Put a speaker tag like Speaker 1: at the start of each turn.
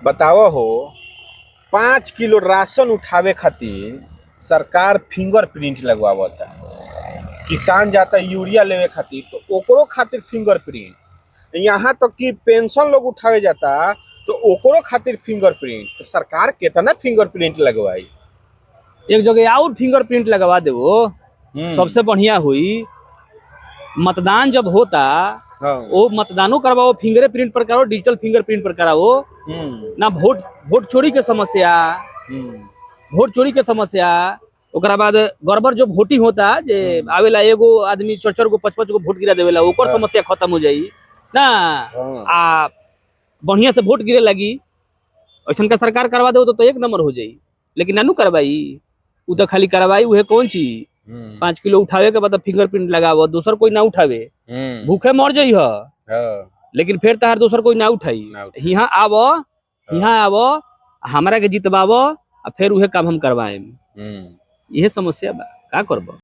Speaker 1: बताओ हो 5 kilo ration उठावे खातिर सरकार फिंगरप्रिंट लगवावता। किसान जाता यूरिया लेवे खातिर तो ओकरो खातिर फिंगरप्रिंट। यहाँ तक कि पेंशन लोग उठावे जाता तो ओकरो खातिर फिंगरप्रिंट। तो सरकार कितना फिंगरप्रिंट लगवाई।
Speaker 2: एक जगह और फिंगरप्रिंट लगवा देवो, सबसे बढ़िया हुई। मतदान जब होता वो मतदानों करवाओ, फिंगरप्रिंट पर कराओ, डिजिटल फिंगरप्रिंट पर कराओ ना। वोट चोरी के समस्या, वोट चोरी के समस्या, ओकरा बाद गड़बड़ जो वोटिंग होता जे आवेला एगो आदमी 4-4 गो 5-5 गो वोट गिरा देवेला, ओकर समस्या खत्म हो जाई ना। आ बढ़िया से वोट गिरे लगी, ऐसा का सरकार करवा दे तो एक नंबर हो जाई। लेकिन नानू करवाई, उ तो खाली करवाई उहे कौन चीज 5 किलो उठावे के बाद फिंगरप्रिंट लगावो, दूसर कोई ना उठावे, भूखे मर जाइ ह। लेकिन फिर तहार दूसर कोई ना उठाई। यहाँ आवो हमरा के जितवावो, फिर उहे काम हम करवाएम। यह समस्या बा, का करबो।